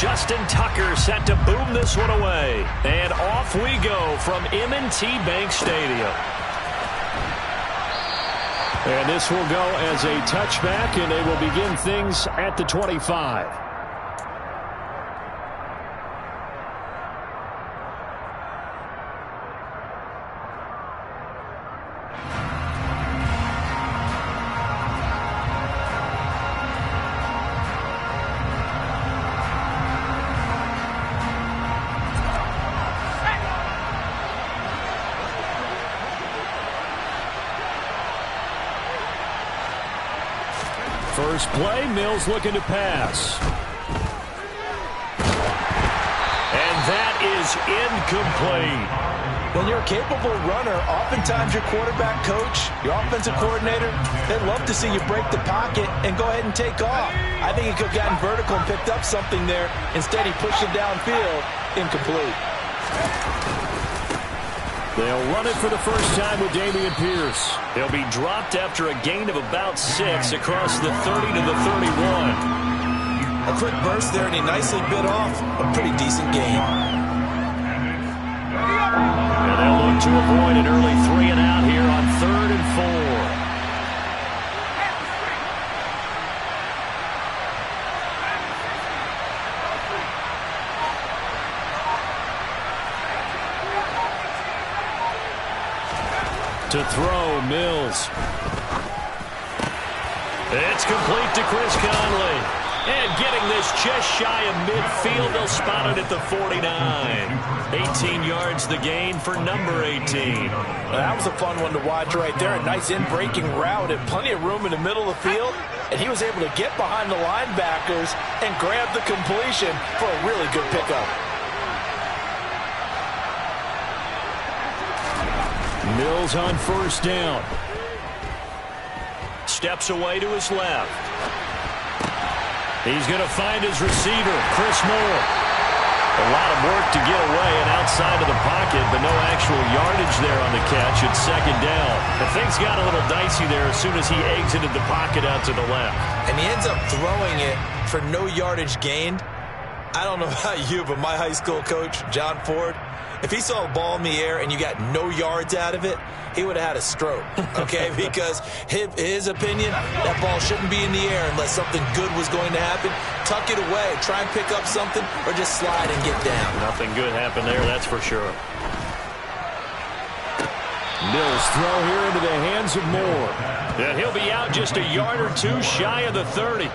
Justin Tucker set to boom this one away. And off we go from M&T Bank Stadium. And this will go as a touchback, and they will begin things at the 25. First play, Mills looking to pass. And that is incomplete. When you're a capable runner, oftentimes your quarterback coach, your offensive coordinator, they love to see you break the pocket and go ahead and take off. I think he could have gotten vertical and picked up something there. Instead, he pushed it downfield. Incomplete. They'll run it for the first time with Dameon Pierce. He'll be dropped after a gain of about 6 across the 30 to the 31. A quick burst there, and he nicely bit off a pretty decent gain. And they'll look to avoid an early 3 and out here on 3rd and 4. To throw, Mills. It's complete to Chris Conley. And getting this just shy of midfield, they'll spot it at the 49. 18 yards the gain for number 18. That was a fun one to watch right there. A nice in-breaking route and plenty of room in the middle of the field. And he was able to get behind the linebackers and grab the completion for a really good pickup. Mills on first down. Steps away to his left. He's going to find his receiver, Chris Moore. A lot of work to get away and outside of the pocket, but no actual yardage there on the catch. It's 2nd down. But things got a little dicey there as soon as he exited the pocket out to the left. And he ends up throwing it for no yardage gained. I don't know about you, but my high school coach, John Ford, if he saw a ball in the air and you got no yards out of it, he would have had a stroke, okay? Because his opinion, that ball shouldn't be in the air unless something good was going to happen. Tuck it away, try and pick up something, or just slide and get down. Nothing good happened there, that's for sure. Mills throw here into the hands of Moore. And he'll be out just a yard or 2 shy of the 30.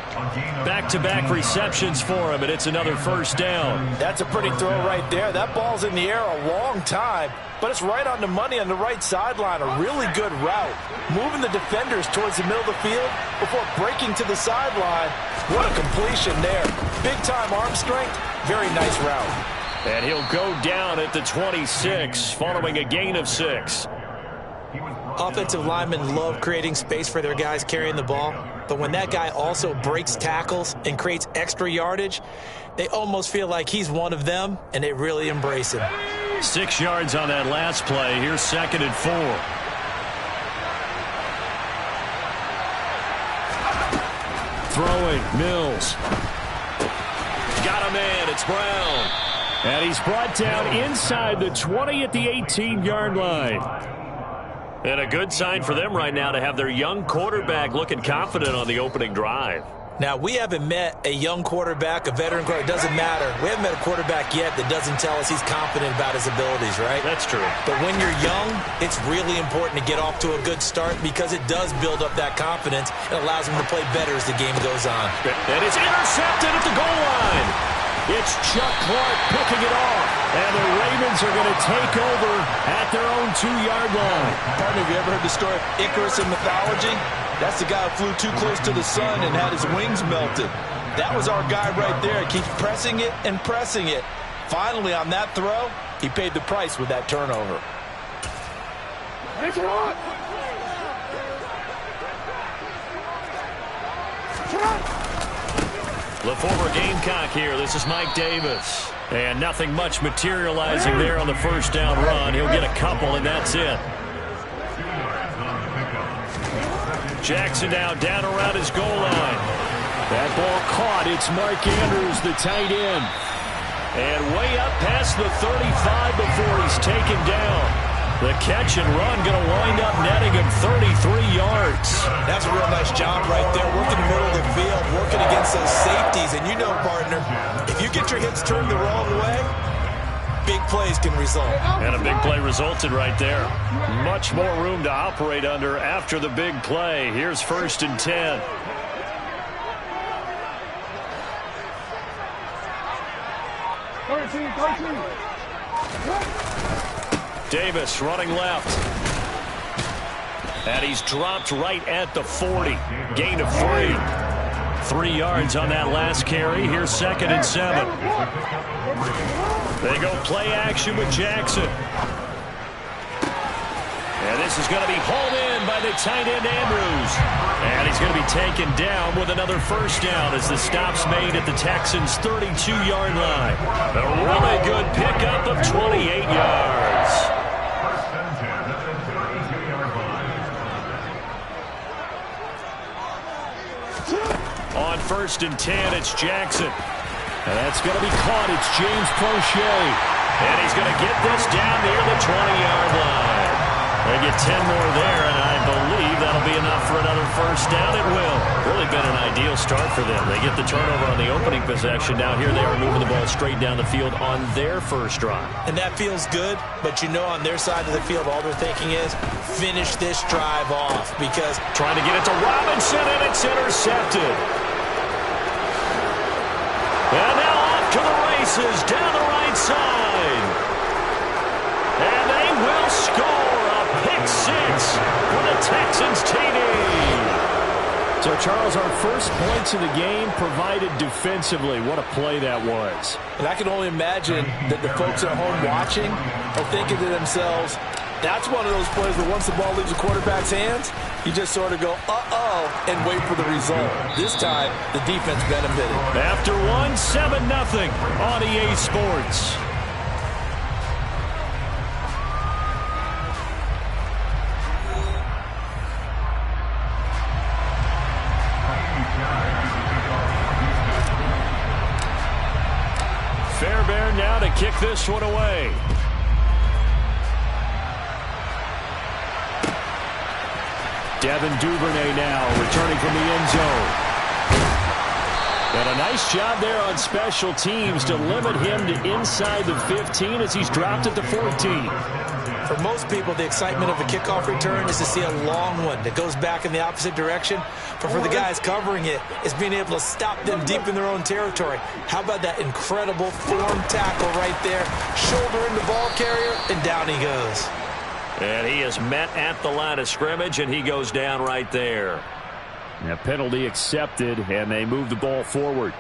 Back-to-back receptions for him, and it's another first down. That's a pretty throw right there. That ball's in the air a long time, but it's right on the money on the right sideline. A really good route. Moving the defenders towards the middle of the field before breaking to the sideline. What a completion there. Big-time arm strength. Very nice route. And he'll go down at the 26, following a gain of 6. Offensive linemen love creating space for their guys carrying the ball, but when that guy also breaks tackles and creates extra yardage, they almost feel like he's one of them, and they really embrace him. 6 yards on that last play. Here's 2nd and 4. Throwing, Mills. Got a man, it's Brown. And he's brought down inside the 20 at the 18-yard line. And a good sign for them right now to have their young quarterback looking confident on the opening drive. Now, we haven't met a young quarterback, a veteran quarterback. It doesn't matter. We haven't met a quarterback yet that doesn't tell us he's confident about his abilities, right? That's true. But when you're young, it's really important to get off to a good start because it does build up that confidence. It allows him to play better as the game goes on. And it's intercepted at the goal line. It's Chuck Clark picking it off. And the Ravens are going to take over at their own 2-yard line. Partner, have you ever heard the story of Icarus in mythology? That's the guy who flew too close to the sun and had his wings melted. That was our guy right there. He keeps pressing it and pressing it. Finally, on that throw, he paid the price with that turnover. The former Gamecock here. This is Mike Davis. And nothing much materializing there on the first down run. He'll get a couple, and that's it. Jackson now down around his goal line. That ball caught. It's Mark Andrews, the tight end. And way up past the 35 before he's taken down. The catch and run going to wind up netting him 33 yards. That's a real nice job right there, working the middle of the field, working against those safeties. And you know, partner, if you get your hips turned the wrong way, big plays can result. And a big play resulted right there. Much more room to operate under after the big play. Here's 1st and 10. Davis running left. And he's dropped right at the 40. Gain of 3. 3 yards on that last carry. Here's 2nd and 7. They go play action with Jackson. And this is going to be hauled in by the tight end Andrews. And he's going to be taken down with another 1st down as the stop's made at the Texans' 32-yard line. A really good pickup of 28 yards. On 1st and 10, it's Jackson. And that's going to be caught. It's James Prochet. And he's going to get this down near the 20-yard line. They get 10 more there, and I believe that'll be enough for another 1st down. It will. Really been an ideal start for them. They get the turnover on the opening possession. Now here they are moving the ball straight down the field on their 1st drive. And that feels good, but you know on their side of the field, all they're thinking is finish this drive off because trying to get it to Robinson, and it's intercepted. And now off to the races down the right side. And they will score. Pick 6 for the Texans TD. So, Charles, our first points of the game provided defensively. What a play that was. And I can only imagine that the folks at home watching are thinking to themselves, that's one of those plays where once the ball leaves the quarterback's hands, you just sort of go, uh-oh, and wait for the result. This time, the defense benefited. After 1, 7-0 on EA Sports. Fairbairn now to kick this one away. Devin Duvernay now returning from the end zone. And a nice job there on special teams to limit him to inside the 15 as he's dropped at the 14. For most people, the excitement of a kickoff return is to see a long one that goes back in the opposite direction. But for the guys covering it, it's being able to stop them deep in their own territory. How about that incredible form tackle right there? Shoulder in the ball carrier, and down he goes. And he is met at the line of scrimmage, and he goes down right there. Now, penalty accepted, and they move the ball forward.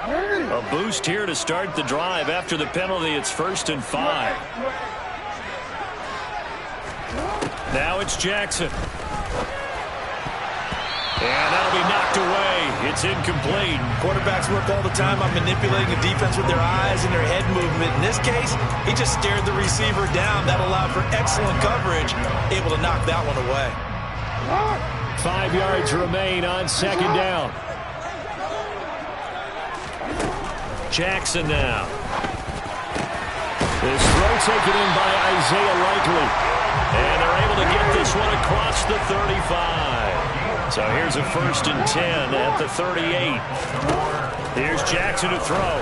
A boost here to start the drive. After the penalty, it's 1st and 5. Now it's Jackson. And that'll be knocked away. It's incomplete. Quarterbacks work all the time on manipulating the defense with their eyes and their head movement. In this case, he just stared the receiver down. That allowed for excellent coverage, able to knock that one away. 5 yards remain on 2nd down. Jackson now. This throw taken in by Isaiah Likely. And they're able to get this one across the 35. So here's a 1st and 10 at the 38. Here's Jackson to throw.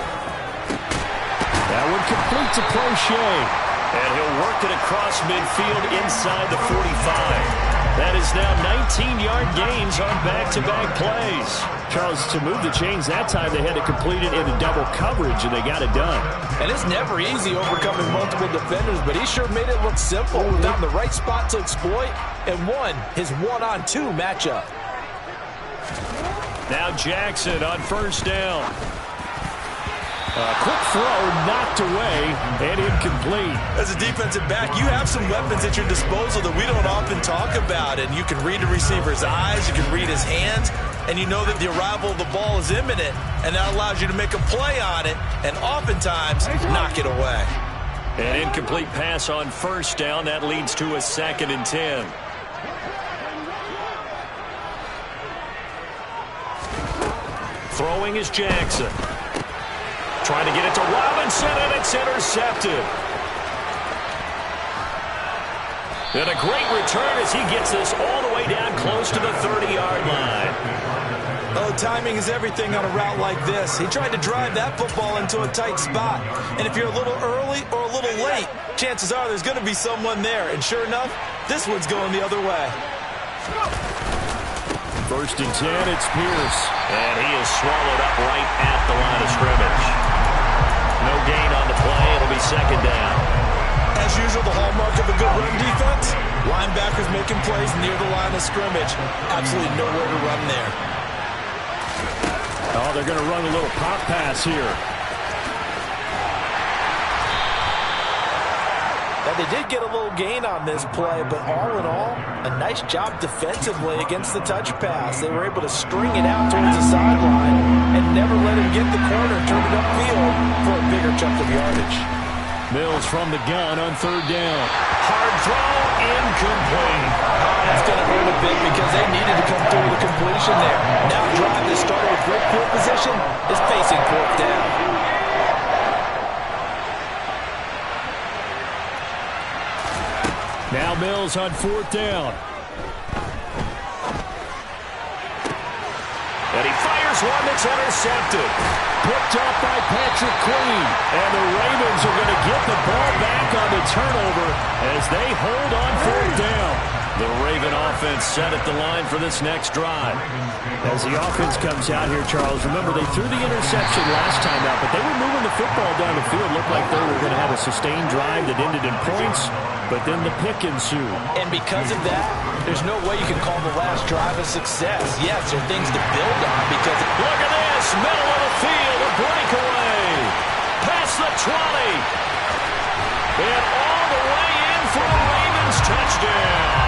That one complete to Prochet. And he'll work it across midfield inside the 45. That is now 19-yard gains on back-to-back plays. Charles, to move the chains that time, they had to complete it into double coverage, and they got it done. And it's never easy overcoming multiple defenders, but he sure made it look simple. Found the right spot to exploit and won his one-on-two matchup. Now Jackson on 1st down. A quick throw knocked away and incomplete. As a defensive back, you have some weapons at your disposal that we don't often talk about. And you can read the receiver's eyes. You can read his hands. and you know that the arrival of the ball is imminent, and that allows you to make a play on it and oftentimes knock it away. An incomplete pass on first down. That leads to a 2nd and 10. Throwing is Jackson. Trying to get it to Robinson, and it's intercepted. And a great return as he gets this all the way down close to the 30-yard line. Oh, timing is everything on a route like this. He tried to drive that football into a tight spot. And if you're a little early or a little late, chances are there's going to be someone there. And sure enough, this one's going the other way. 1st and 10, it's Pierce. And he is swallowed up right at the line of scrimmage. No gain on the play. It'll be 2nd down. As usual, the hallmark of a good run defense, linebackers making plays near the line of scrimmage. Absolutely nowhere to run there. Oh, they're going to run a little pop pass here. Now, they did get a little gain on this play, but all in all, a nice job defensively against the touch pass. They were able to string it out towards the sideline and never let him get the corner and turn it upfield for a bigger chunk of yardage. Mills from the gun on 3rd down. Hard throw, incomplete. That's going to hurt a bit because they needed to come through with a completion there. Now drive that started with great field position is facing 4th down. Now Mills on 4th down. And he fires one that's intercepted. Picked up by Patrick Queen. And the Ravens are going to get the ball back on the turnover as they hold on 4th down. The Raven offense set at the line for this next drive. As the offense comes out here, Charles, remember they threw the interception last time out, but they were moving the football down the field. Looked like they were going to have a sustained drive that ended in points, but then the pick ensued. And because of that, there's no way you can call the last drive a success. Yes, there are things to build on because... Look at this, middle of the field, a breakaway. Past the 20. And all the way in for the Ravens touchdown.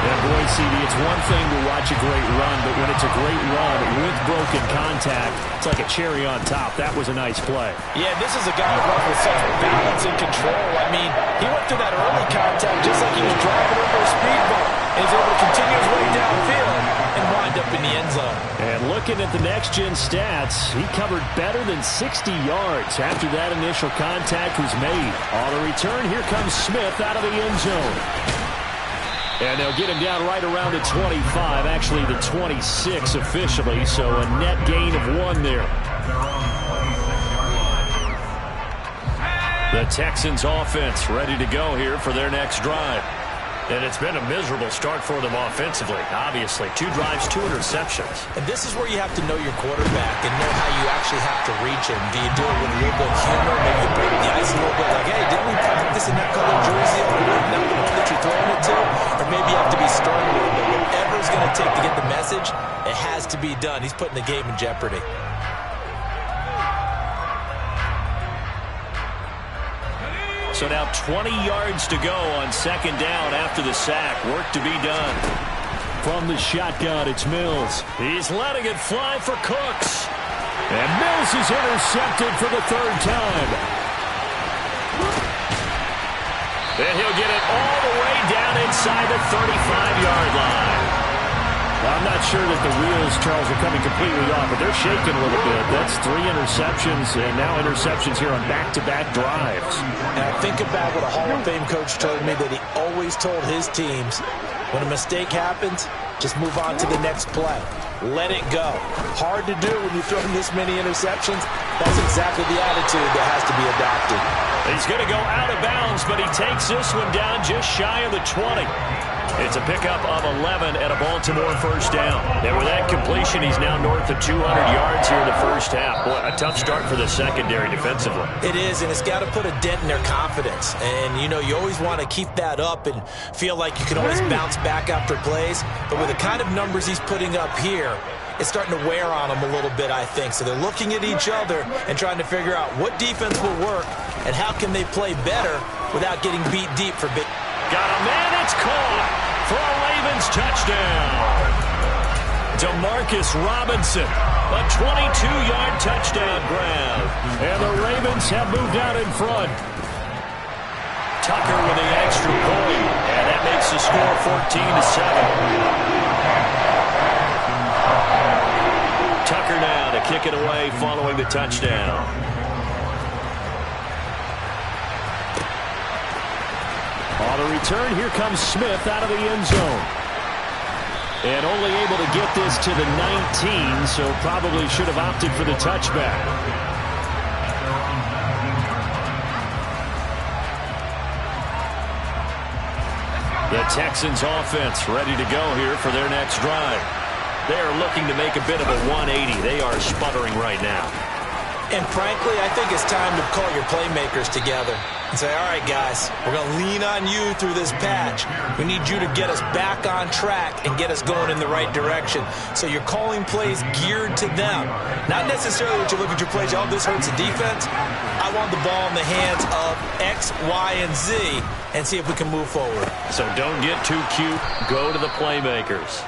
And boy, CD, it's one thing to watch a great run, but when it's a great run with broken contact, it's like a cherry on top. That was a nice play. Yeah, this is a guy who runs with such balance and control. I mean, he went through that early contact just like he was driving over a speed bump. And he's able to continue his way downfield and wind up in the end zone. And looking at the next-gen stats, he covered better than 60 yards after that initial contact was made. On the return, here comes Smith out of the end zone. And they'll get him down right around the 25, actually the 26 officially, so a net gain of 1 there. The Texans offense ready to go here for their next drive. And it's been a miserable start for them offensively. Obviously, 2 drives, 2 interceptions. And this is where you have to know your quarterback and know how you actually have to reach him. Do you do it with a little bit of humor? Maybe you break the ice a little bit like, hey, didn't we practice in that color jersey on the week, not the one that you're throwing it to? Or maybe you have to be stern a little bit. Whatever it's going to take to get the message, it has to be done. He's putting the game in jeopardy. So now 20 yards to go on 2nd down after the sack. Work to be done. From the shotgun, it's Mills. He's letting it fly for Cooks. And Mills is intercepted for the 3rd time. And he'll get it all the way down inside the 35-yard line. Well, I'm not sure that the wheels, Charles, are coming completely off, but they're shaking a little bit. That's 3 interceptions, and now interceptions here on back-to-back drives. And I think about what a Hall of Fame coach told me that he always told his teams, when a mistake happens, just move on to the next play. Let it go. Hard to do when you throw this many interceptions. That's exactly the attitude that has to be adopted. He's going to go out of bounds, but he takes this one down just shy of the 20. It's a pickup of 11 at a Baltimore 1st down. And with that completion, he's now north of 200 yards here in the 1st half. Boy, a tough start for the secondary defensively. It is, and it's got to put a dent in their confidence. And, you know, you always want to keep that up and feel like you can always bounce back after plays. But with the kind of numbers he's putting up here, it's starting to wear on them a little bit, I think. So they're looking at each other and trying to figure out what defense will work and how can they play better without getting beat deep for big. Got a man, it's caught for a Ravens touchdown. Demarcus Robinson, a 22-yard touchdown grab. And the Ravens have moved out in front. Tucker with the extra point, and that makes the score 14-7. Tucker now to kick it away following the touchdown. On the return, here comes Smith out of the end zone. And only able to get this to the 19, so probably should have opted for the touchback. The Texans offense ready to go here for their next drive. They are looking to make a bit of a 180. They are sputtering right now. And frankly, I think it's time to call your playmakers together and say, all right, guys, we're going to lean on you through this patch. We need you to get us back on track and get us going in the right direction. So you're calling plays geared to them. Not necessarily that you look at your plays, oh, this hurts the defense. I want the ball in the hands of X, Y, and Z and see if we can move forward. So don't get too cute. Go to the playmakers.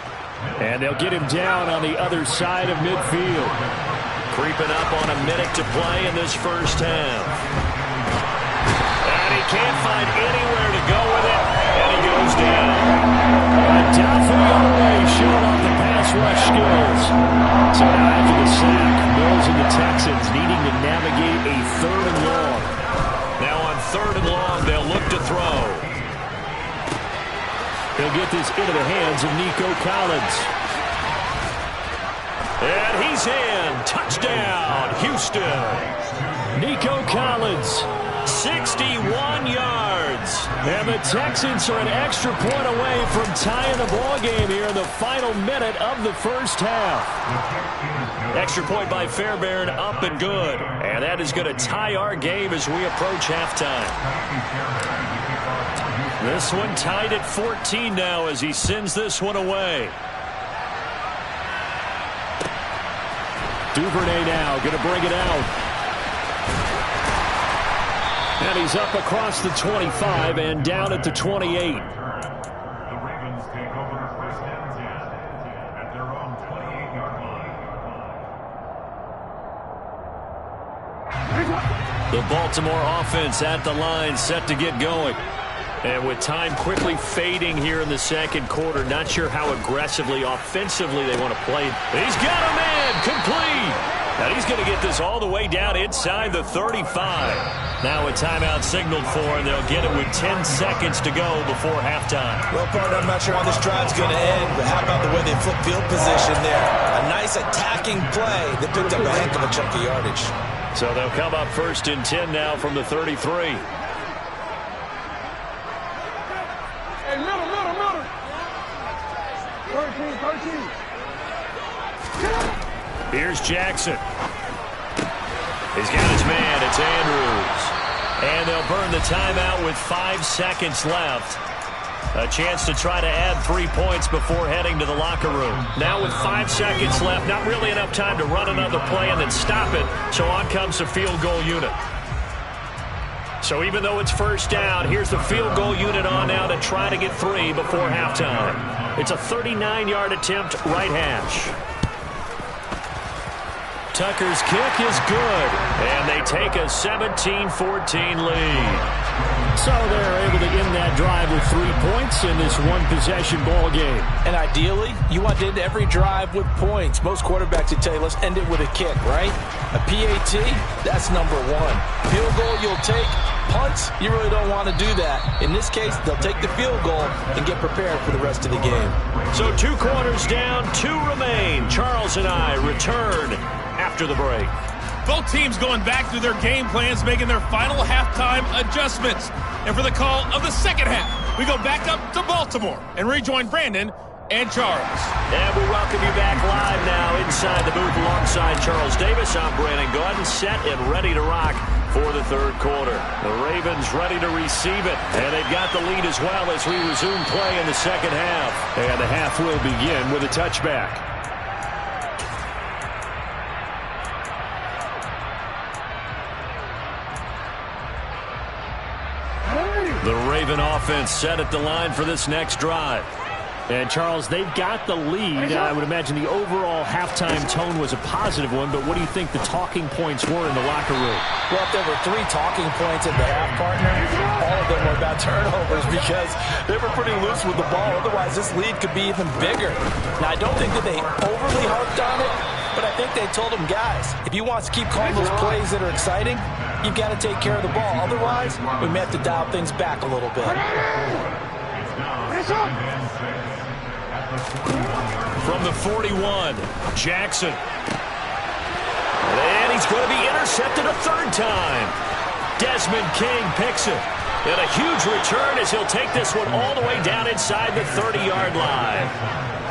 And they'll get him down on the other side of midfield. Creeping up on a minute to play in this first half. And he can't find anywhere to go with it. And he goes down. Daffy away, showing off the pass rush skills. So now after the sack, Mills and the Texans needing to navigate a 3rd and long. Now on 3rd and long, they'll look to throw. He'll get this into the hands of Nico Collins. And he's in. Touchdown, Houston. Nico Collins, 61 yards. And the Texans are an extra point away from tying the ball game here in the final minute of the first half. Extra point by Fairbairn, up and good. And that is going to tie our game as we approach halftime. This one tied at 14 now as he sends this one away. Duvernay now going to bring it out. And he's up across the 25 and down at the 28. The Ravens take over first and 10 at their own 28-yard line. The Baltimore offense at the line, set to get going. And with time quickly fading here in the second quarter, not sure how aggressively, offensively they want to play. He's got a man, complete. And he's going to get this all the way down inside the 35. Now a timeout signaled for, and they'll get it with 10 seconds to go before halftime. Well, partner, I'm not sure how this drive's going to end, but how about the way they flip field position there? A nice attacking play that picked up a heck of a chunk of yardage. So they'll come up 1st and 10 now from the 33. Middle. 13. Here's Jackson. He's got his man. It's Andrews. And they'll burn the timeout with 5 seconds left. A chance to try to add 3 points before heading to the locker room. Now with 5 seconds left, not really enough time to run another play and then stop it. So on comes the field goal unit. So even though it's first down, here's the field goal unit on now to try to get 3 before halftime. It's a 39-yard attempt, right hash. Tucker's kick is good, and they take a 17-14 lead. So they're able to end that drive with 3 points in this one-possession ball game. And ideally, you want to end every drive with points. Most quarterbacks would tell you, let's end it with a kick, right? A PAT, that's number 1. Field goal you'll take. Punts, you really don't want to do that. In this case, they'll take the field goal and get prepared for the rest of the game. So 2 quarters down, 2 remain. Charles and I return after the break. Both teams going back through their game plans, making their final halftime adjustments. And for the call of the second half, we go back up to Baltimore and rejoin Brandon and Charles. And we welcome you back live now inside the booth alongside Charles Davis. I'm Brandon Gordon, set and ready to rock for the third quarter. The Ravens ready to receive it, and they've got the lead as well as we resume play in the second half. And the half will begin with a touchback. The Raven offense set at the line for this next drive. And, Charles, they've got the lead. I would imagine the overall halftime tone was a positive one, but what do you think the talking points were in the locker room? Well, if there were 3 talking points at the half, partner, all of them were about turnovers because they were pretty loose with the ball. Otherwise, this lead could be even bigger. Now, I don't think that they overly harped on it, but I think they told them, guys, if you want to keep calling those plays that are exciting, you've got to take care of the ball. Otherwise, we may have to dial things back a little bit. From the 41, Jackson. And he's going to be intercepted a third time. Desmond King picks it. And a huge return as he'll take this one all the way down inside the 30-yard line.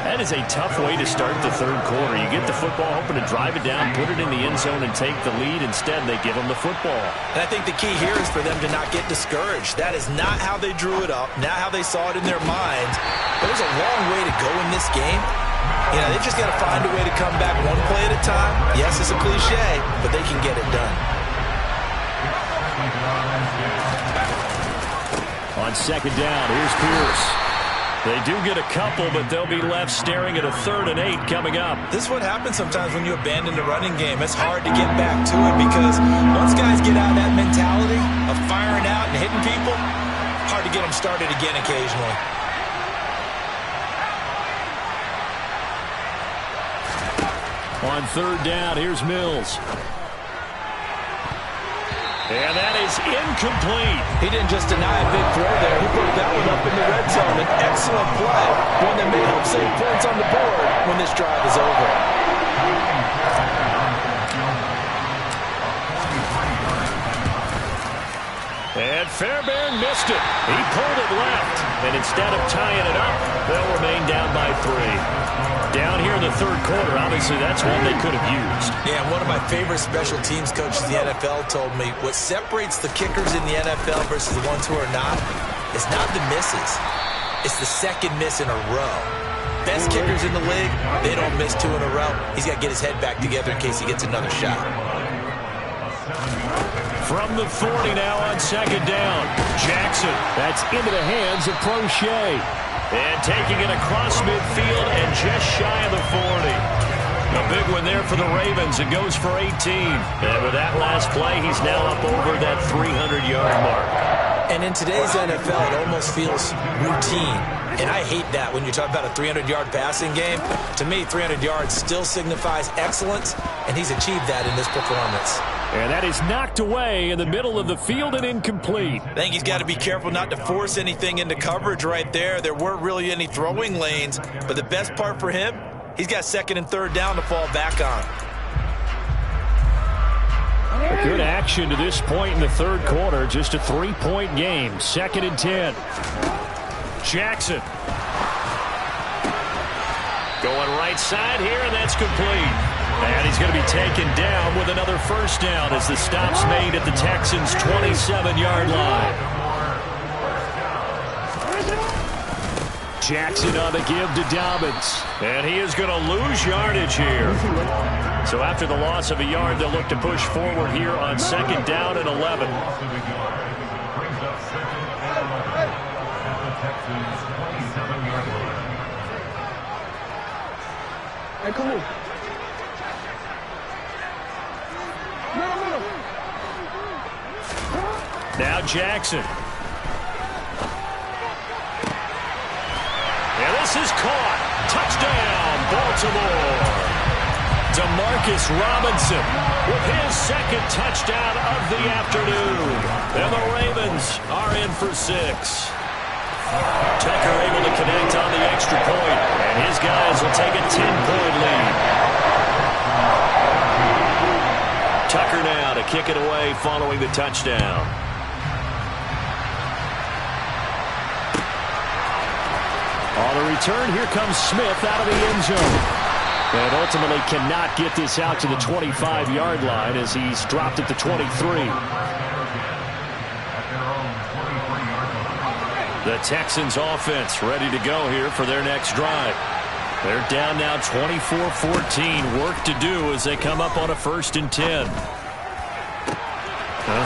That is a tough way to start the third quarter. You get the football, hoping to drive it down, put it in the end zone, and take the lead. Instead, they give them the football. And I think the key here is for them to not get discouraged. That is not how they drew it up, not how they saw it in their minds. But there's a long way to go in this game. You know, they've just got to find a way to come back one play at a time. Yes, it's a cliche, but they can get it done. On second down, here's Pierce. They do get a couple, but they'll be left staring at a 3rd and 8 coming up. This is what happens sometimes when you abandon the running game. It's hard to get back to it because once guys get out of that mentality of firing out and hitting people, hard to get them started again occasionally. On 3rd down, here's Mills. And that is incomplete. He didn't just deny a big throw there. He put that one up in the red zone. An excellent play. One that may help save points on the board when this drive is over. And Fairbairn missed it. He pulled it left. And instead of tying it up, they'll remain down by 3. Down here in the third quarter, obviously that's one they could have used. Yeah, one of my favorite special teams coaches in the NFL told me what separates the kickers in the NFL versus the ones who are not is not the misses. It's the second miss in a row. Best kickers in the league, they don't miss 2 in a row. He's got to get his head back together in case he gets another shot. From the 40 now on second down. Jackson, that's into the hands of Prochet. And taking it across midfield and just shy of the 40. A big one there for the Ravens. It goes for 18. And with that last play, he's now up over that 300-yard mark. And in today's NFL, it almost feels routine. And I hate that when you talk about a 300-yard passing game. To me, 300 yards still signifies excellence, and he's achieved that in this performance. And that is knocked away in the middle of the field and incomplete. I think he's got to be careful not to force anything into coverage right there. There weren't really any throwing lanes, but the best part for him, he's got 2nd and 3rd down to fall back on. A good action to this point in the third quarter. Just a 3-point game. 2nd and 10. Jackson. Going right side here, and that's complete. And he's going to be taken down with another first down as the stop's made at the Texans' 27-yard line. Jackson on the give to Dobbins. And he is going to lose yardage here. So after the loss of a yard, they'll look to push forward here on second down and 11. Hey, come on. Now Jackson. And this is caught. Touchdown, Baltimore. Demarcus Robinson with his 2nd touchdown of the afternoon. And the Ravens are in for 6. Tucker able to connect on the extra point, and his guys will take a 10-point lead. Tucker now to kick it away following the touchdown. On the return, here comes Smith out of the end zone. And ultimately cannot get this out to the 25-yard line as he's dropped at the 23. The Texans offense ready to go here for their next drive. They're down now 24-14. Work to do as they come up on a 1st and 10.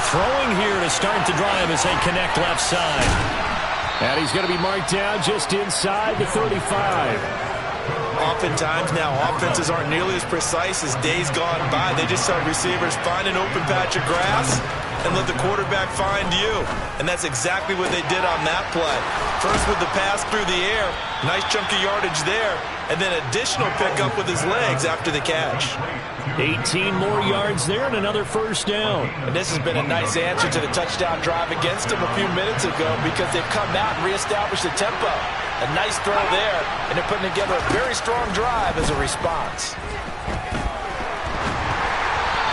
Throwing here to start the drive as they connect left side. And he's going to be marked down just inside the 35. Oftentimes now, offenses aren't nearly as precise as days gone by. They just saw receivers find an open patch of grass and let the quarterback find you. And that's exactly what they did on that play. First with the pass through the air, nice chunk of yardage there, and then additional pickup with his legs after the catch. 18 more yards there and another first down. And this has been a nice answer to the touchdown drive against them a few minutes ago because they've come out and reestablished the tempo. A nice throw there, and they're putting together a very strong drive as a response.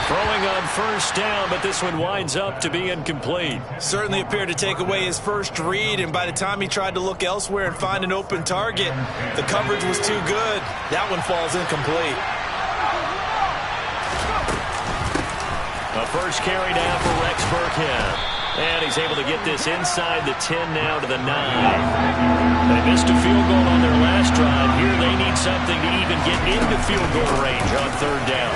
Throwing on first down, but this one winds up to be incomplete. Certainly appeared to take away his first read, and by the time he tried to look elsewhere and find an open target, the coverage was too good. That one falls incomplete. A first carry down for Rex Burkhead. And he's able to get this inside the 10 now to the 9. They missed a field goal on their last drive. Here they need something to even get into field goal range on third down.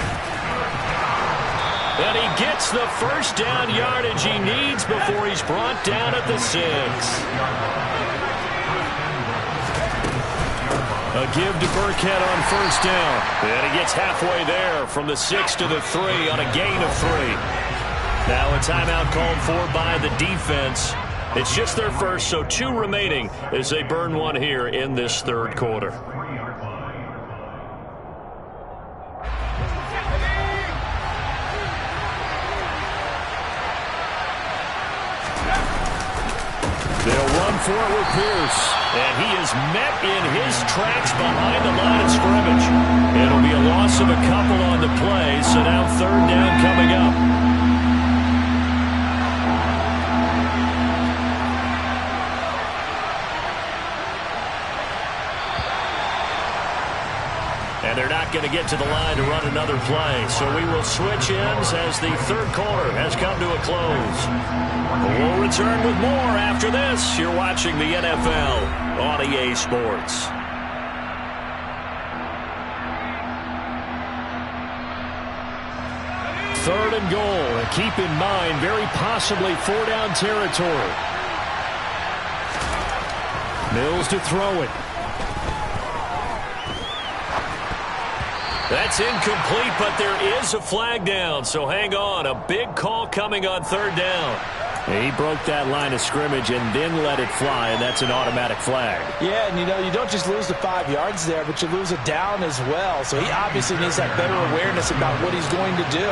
And he gets the first down yardage he needs before he's brought down at the 6. A give to Burkhead on first down. And he gets halfway there from the 6 to the 3 on a gain of 3. Now a timeout called for by the defense. It's just their first, so 2 remaining as they burn one here in this third quarter. They'll run for it with Pierce. And he is met in his tracks behind the line of scrimmage. It'll be a loss of a couple on the play, so now third down coming up. And they're not going to get to the line to run another play. So we will switch ends as the third quarter has come to a close. We'll return with more after this. You're watching the NFL on EA Sports. Third and goal. And keep in mind, very possibly 4-down territory. Mills to throw it. That's incomplete, but there is a flag down, so hang on. A big call coming on third down. He broke that line of scrimmage and then let it fly, and that's an automatic flag. Yeah, and you don't just lose the 5 yards there, but you lose a down as well. So he obviously needs that better awareness about what he's going to do.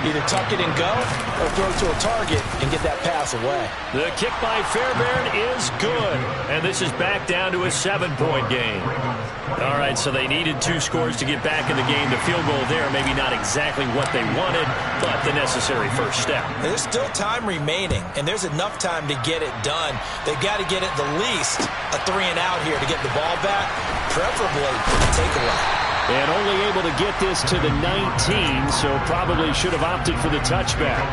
Either tuck it and go or throw to a target and get that pass away. The kick by Fairbairn is good, and this is back down to a 7-point game. All right, so they needed 2 scores to get back in the game. The field goal there, maybe not exactly what they wanted, but the necessary first step. There's still time remaining, and there's enough time to get it done. They've got to get at the least a 3-and-out here to get the ball back, preferably take away. And only able to get this to the 19, so probably should have opted for the touchback.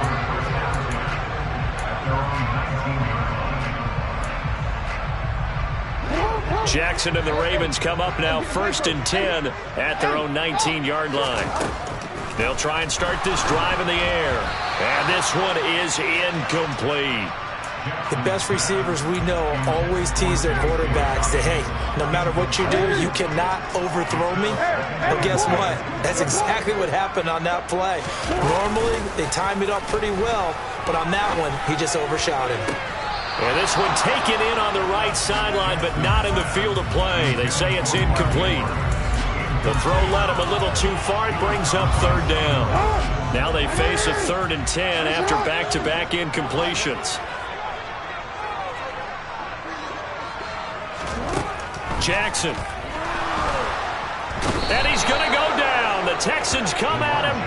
Jackson and the Ravens come up now 1st and 10 at their own 19-yard line. They'll try and start this drive in the air. And this one is incomplete. The best receivers we know always tease their quarterbacks that, hey, no matter what you do, you cannot overthrow me. But guess what? That's exactly what happened on that play. Normally, they time it up pretty well, but on that one, he just overshot him. And this one taken in on the right sideline, but not in the field of play. They say it's incomplete. The throw led him a little too far. It brings up third down. Now they face a 3rd and 10 after back-to-back incompletions. Jackson. And he's going to go down. The Texans come at him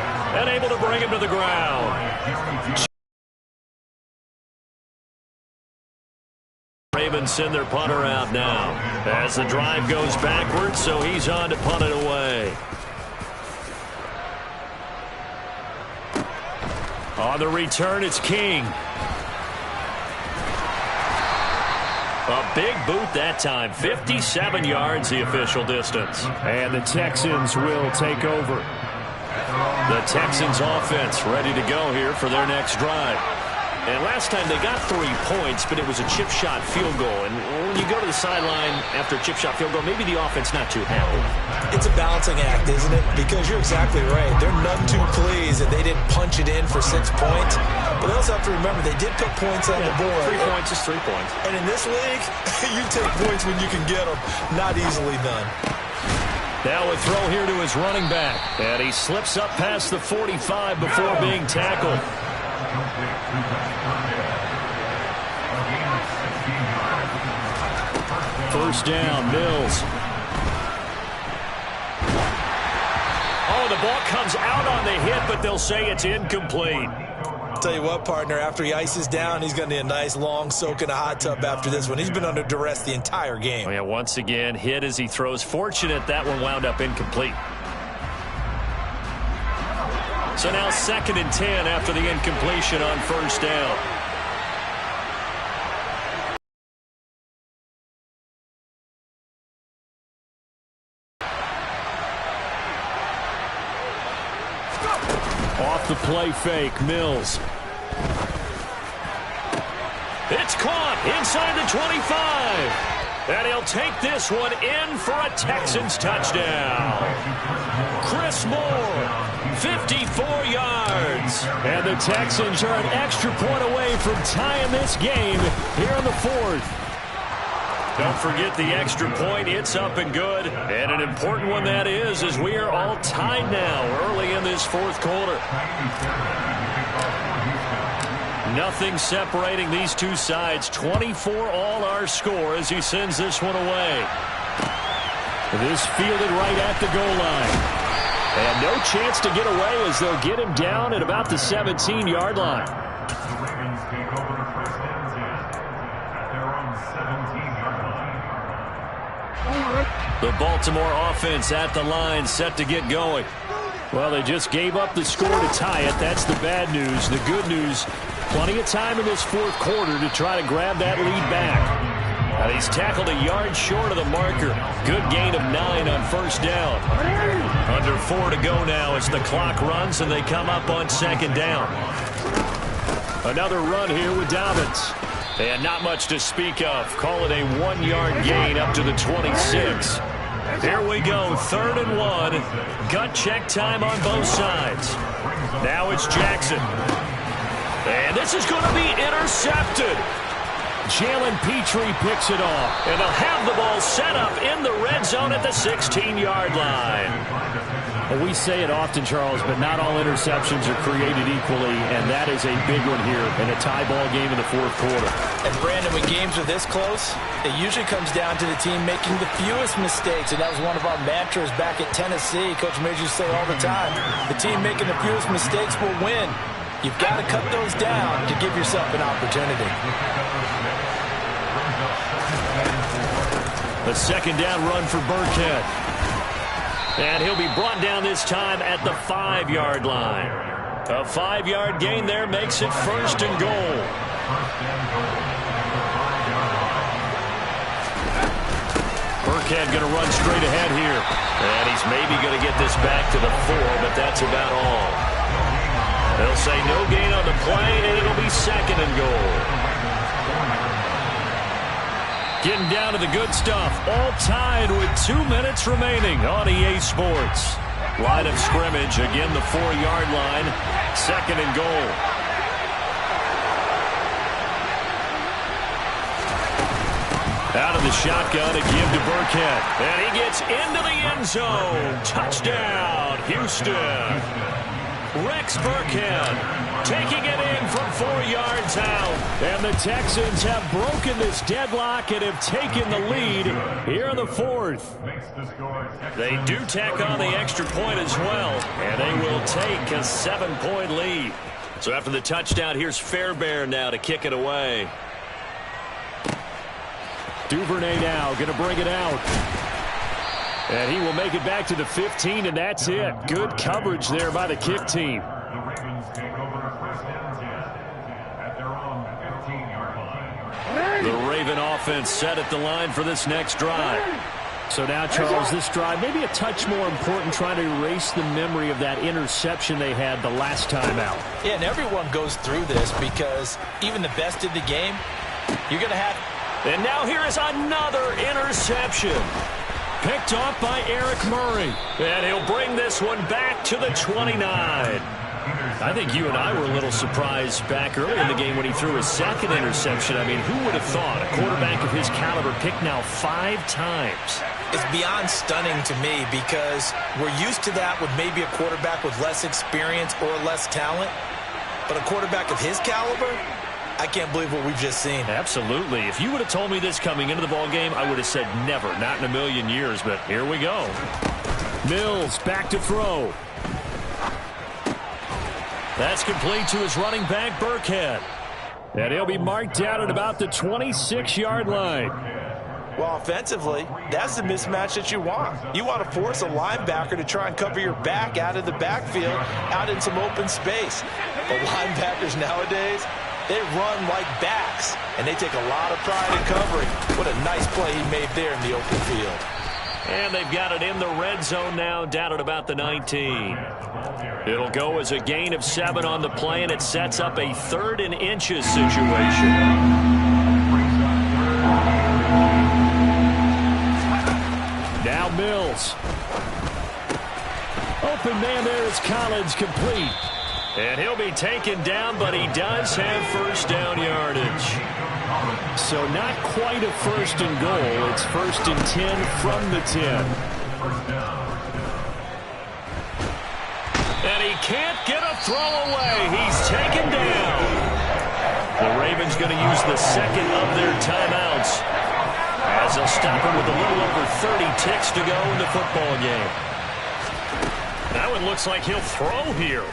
and able to bring him to the ground. Ravens send their punter out now as the drive goes backwards, so he's on to punt it away. On the return, it's King. A big boot that time. 57 yards, the official distance. And the Texans will take over. The Texans offense ready to go here for their next drive. And last time they got 3 points, but it was a chip shot field goal. And when you go to the sideline after a chip shot field goal, maybe the offense not too happy. It's a balancing act, isn't it? Because you're exactly right. They're none too pleased that they didn't punch it in for 6 points. But they also have to remember they did put points on the board. 3 points is 3 points. And in this league, you take points when you can get them. Not easily done. Now a throw here to his running back. And he slips up past the 45 before being tackled. First down, Mills. Oh, the ball comes out on the hit, but they'll say it's incomplete. Tell you what, partner, after he ices down, he's going to need a nice long soak in a hot tub after this one. He's been under duress the entire game. Oh, yeah, once again, hit as he throws. Fortunate that one wound up incomplete. So now 2nd and 10 after the incompletion on first down. Off the play fake, Mills. It's caught inside the 25. And he'll take this one in for a Texans touchdown. Chris Moore, 54 yards. And the Texans are an extra point away from tying this game here in the 4th. Don't forget the extra point. It's up and good. And an important one that is, as we are all tied now early in this 4th quarter. Nothing separating these two sides. 24 all our score as he sends this one away. This fielded right at the goal line. And no chance to get away as they'll get him down at about the 17-yard line. The Ravens take over the first and 10 at their own 17-yard line. The Baltimore offense at the line, set to get going. Well, they just gave up the score to tie it. That's the bad news. The good news, plenty of time in this 4th quarter to try to grab that lead back. Now he's tackled a yard short of the marker. Good gain of 9 on first down. Under 4 to go now as the clock runs and they come up on 2nd down. Another run here with Dobbins. And not much to speak of. Call it a 1-yard gain up to the 26. Here we go, 3rd and 1. Gut check time on both sides. Now it's Jackson. And this is going to be intercepted. Jalen Petrie picks it off. And they'll have the ball set up in the red zone at the 16-yard line. Well, we say it often, Charles, but not all interceptions are created equally, and that is a big one here in a tie ball game in the 4th quarter. And, Brandon, when games are this close, it usually comes down to the team making the fewest mistakes, and that was one of our mantras back at Tennessee. Coach Midge used to say all the time, the team making the fewest mistakes will win. You've got to cut those down to give yourself an opportunity. The 2nd down run for Burkhead. And he'll be brought down this time at the 5-yard line. A 5-yard gain there makes it 1st and goal. Burkhead going to run straight ahead here. And he's maybe going to get this back to the 4, but that's about all. They'll say no gain on the play, and it'll be 2nd and goal. Getting down to the good stuff. All tied with 2 minutes remaining on EA Sports. Line of scrimmage. Again, the 4-yard line. 2nd and goal. Out of the shotgun, a give to Burkhead. And he gets into the end zone. Touchdown, Houston. Rex Burkhead taking it in from 4 yards out. And the Texans have broken this deadlock and have taken the lead here in the 4th. They do tack on the extra point as well, and they will take a 7-point lead. So after the touchdown, here's Fairbairn now to kick it away. Duvernay now going to bring it out. And he will make it back to the 15, and that's it. Good coverage there by the kick team. The Ravens take over the first and 10 at their own 15-yard line. The Raven offense set at the line for this next drive. So now, Charles, this drive maybe a touch more important, trying to erase the memory of that interception they had the last time out. Yeah, and everyone goes through this because even the best in the game, you're going to have... And now here is another interception. Picked off by Eric Murray. And he'll bring this one back to the 29. I think you and I were a little surprised back early in the game when he threw his second interception. I mean, who would have thought a quarterback of his caliber picked now 5 times? It's beyond stunning to me because we're used to that with maybe a quarterback with less experience or less talent. But a quarterback of his caliber, I can't believe what we've just seen. Absolutely. If you would have told me this coming into the ballgame, I would have said never, not in a million years. But here we go. Mills back to throw. That's complete to his running back, Burkhead. And he'll be marked down at about the 26-yard line. Well, offensively, that's the mismatch that you want. You want to force a linebacker to try and cover your back out of the backfield, out in some open space. But linebackers nowadays, they run like backs, and they take a lot of pride in covering. What a nice play he made there in the open field. And they've got it in the red zone now, down at about the 19. It'll go as a gain of 7 on the play, and it sets up a 3rd and inches situation. Now Mills. Open man there is Collins, complete. And he'll be taken down, but he does have first down yardage. So not quite a 1st and goal. It's 1st and 10 from the 10. And he can't get a throw away. He's taken down. The Ravens going to use the 2nd of their timeouts as they'll stop him with a little over 30 ticks to go in the football game. That one looks like he'll throw here.